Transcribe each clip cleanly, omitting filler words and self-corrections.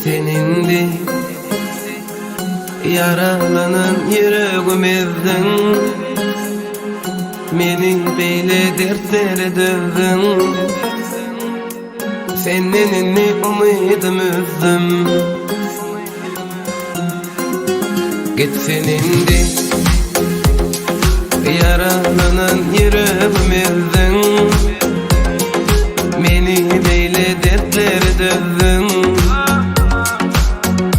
Senindi yaralanan yüreğimizden, meni beyle dertlere dövdün. Seninni umidim üzdüm. Git senindi yaralanan yüreğimizden, meni beyle dertlere dövdün.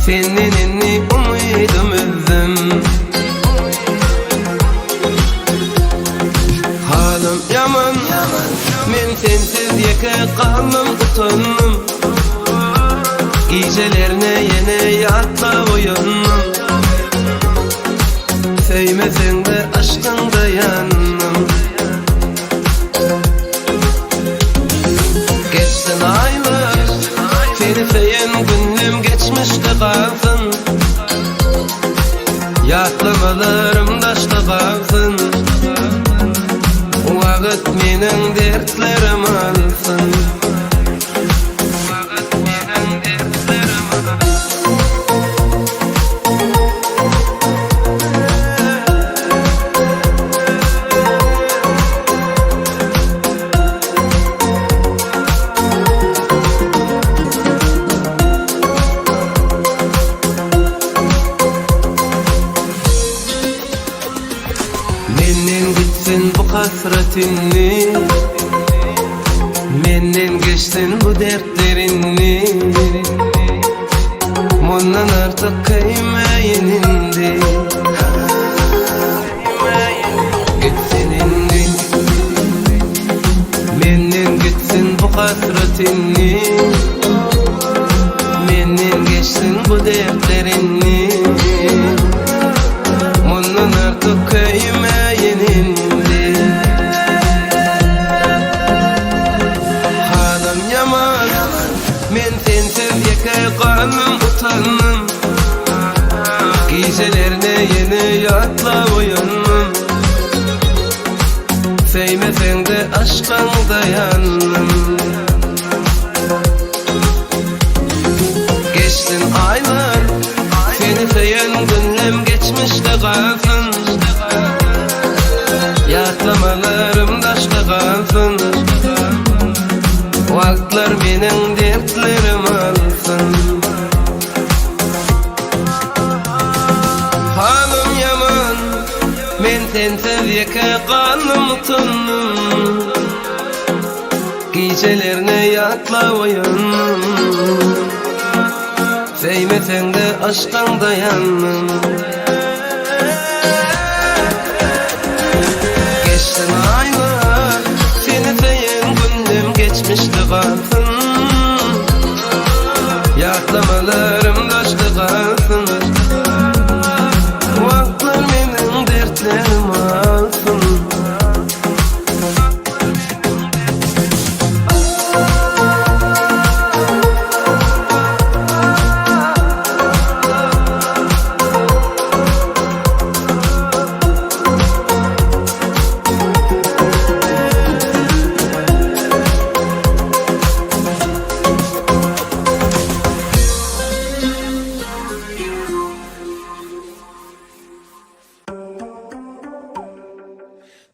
Seninni umidim üzdüm. Halim yaman, men sensiz yeke kalmam utanmam. Gecelerine yine yatta uyanmam. Sevmesen de aşkında yanmam. Geçsin aylar, seni seyen günüm geçmişte kalsın. Yatlamalarım daşta kalsın. Vakit menin dertlerim alsın. Vakit menin dertlerim alsın. Menden gitsin bu hasretinni, menden geçsin bu dertlerini. Bundan artık kıymayın indi. Gitsin indi. Menden gitsin bu hasretinni, menden geçsin bu dertlerini. Bundan artık kıymayın indi. Halim yaman, men sensiz yeke kalmam utanmam. Gecelerine yine yatla uyanmam. Sevmesen de aşktan dayanmam. Geçsin aylar, seni seyen günüm geçmişte kalsın. Yatlamalarım daşta kalsın. Vaktlar benim dertlerim alsın. Halim yaman, men sensiz yeke kalmam utanmam. Gecelerine yatla uyanmam. Sevmesen de aşktan dayanmam. Geçsin aylar, seni seyen günüm geçmişte kalsın. Yatlamalarım daşta kalsın. Vakitler benim dertlerim alsın.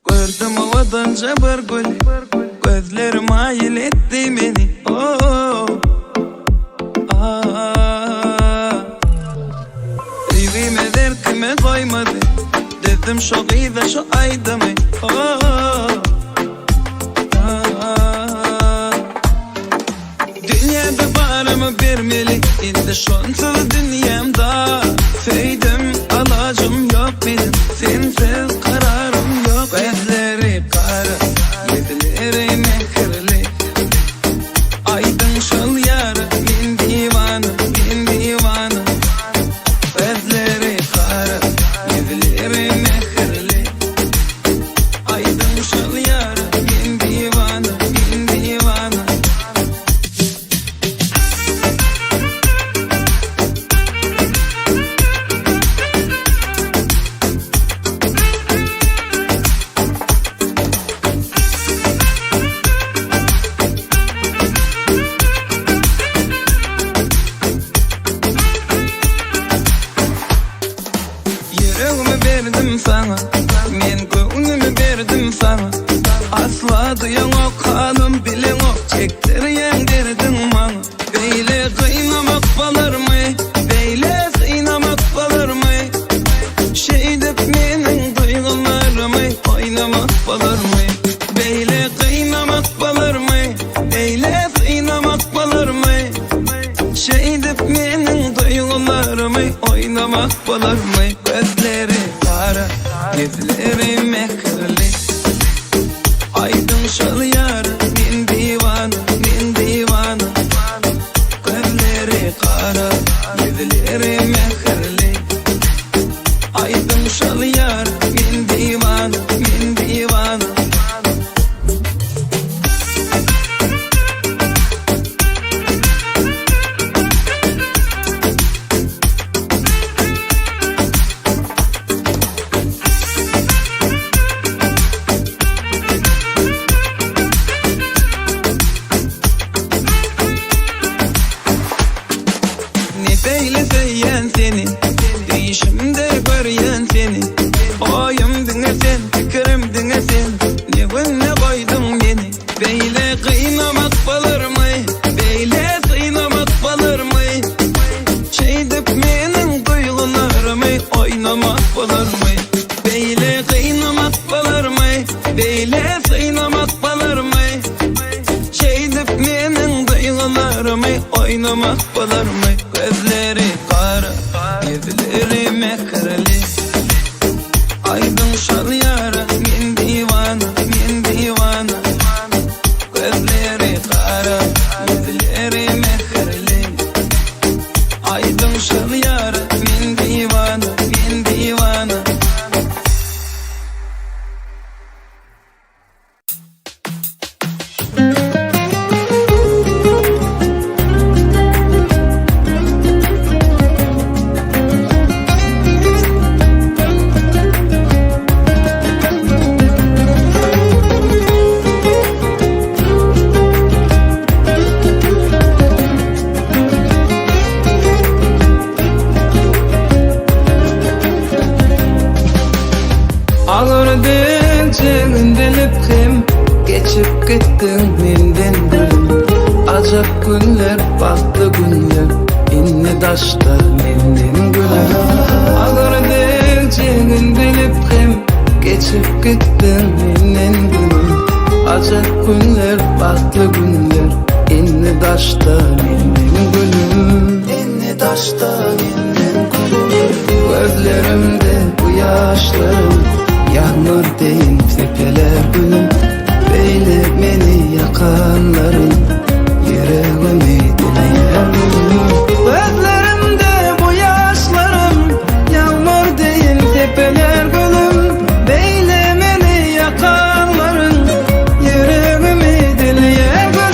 Gördüm havadanca bir gül, gözlerim ayıl etti beni. Oh, evime dertime koymadı. Dedim şu gıyda şu ayda mı? Dünyada barımı vermeli, indi şonsuz dünyamda. Söyledim alacım yok benim, sensiz kararım yok. Gözleri kara, gözleri mehirli. Aydın şol yara, min divanı, min divanı. Gözleri kara, gözleri mehirli. Aydın şol yara, min divanı, min divanı. berdim sana. Asla duyan ok hanım bilen ok, çektiryen derdin bana. Beyle kıynamak balar mı? Beyle kıynamak balar mı? Şey dep menin duygularımı oynamak balar mı? Beyle kıynamak balar mı? Beyle kıynamak balar mı? Şey dep menin duygularımı oynamak balar mı? Gözleri kara, gözleri mehirli, aydın şal yar, min divana, min divana. Gözleri kara, gözleri mehirli, aydın şal yar, min divana, min divana. Beyle söyleyen seni, değişimde görüyen seni. Oyum dinle sen, fikrim dinle sen, ne günle koydun beni. Beyle kıynamak balar mı? Beyle kıynamak balar mı? Şey dep menin duygularımı oynamak balar mı? Beyle kıynamak balar mı? Beyle kıynamak balar mı? Şey dep menin duygularımı oynamak balar mı? Gözleri kara, gözleri mehirli, aydın şal yara, min divana, min divana. Gözleri kara, gözleri mehirli, aydın şal yara, min divana, min divana. Ağırdın çeğindelip hem geçip gittin menden gülüm. Acap günler, baktı günler, inni daşta menden gülüm. Ağırdın çeğindelip hem geçip gittin menden gülüm. Acap günler, baktı günler, inni daşta menden gülüm. İnni daşta menden gülüm. Gözlerimde bu yaşlarım yağmur deyin tepeler gülüm. Beyle beni yakanların yüreğimi dileyen gülüm. Gözlerimde bu yaşlarım yağmur deyin tepeler gülüm. Beyle beni yakanların yüreğimi dileyen gülüm.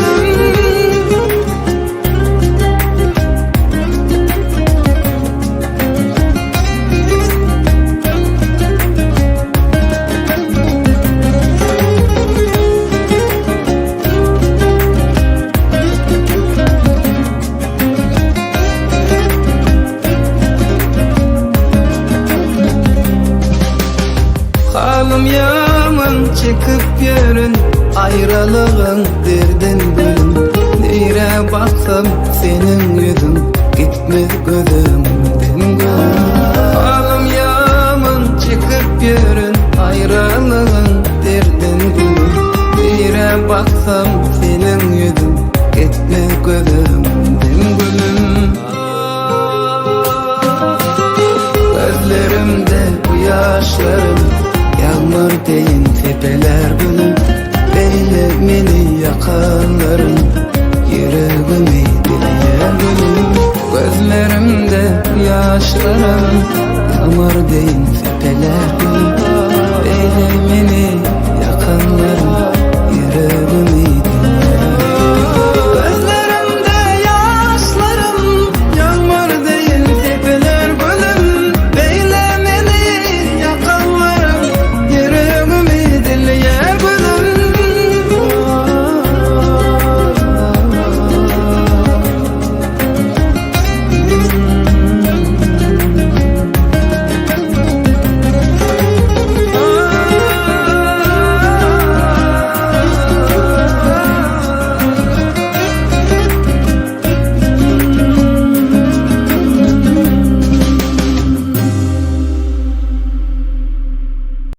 Halim yaman çıkıp yürün, ayrılığın derdin bölüm. Nere baksam senin yüzün, gitmez gözümden gülüm. Halim yaman çıkıp yürün, ayrılığın derdin bölüm. Nere baksam senin yüzün, gitmez gözümden gülüm. Gözlerimde bu yaşlarım yağmur deyin tepeler gülüm. Beyle beni yakanların yüreğimi dileyen gülüm. Gözlerimde yaşlarım yağmur deyin tepeler gülüm.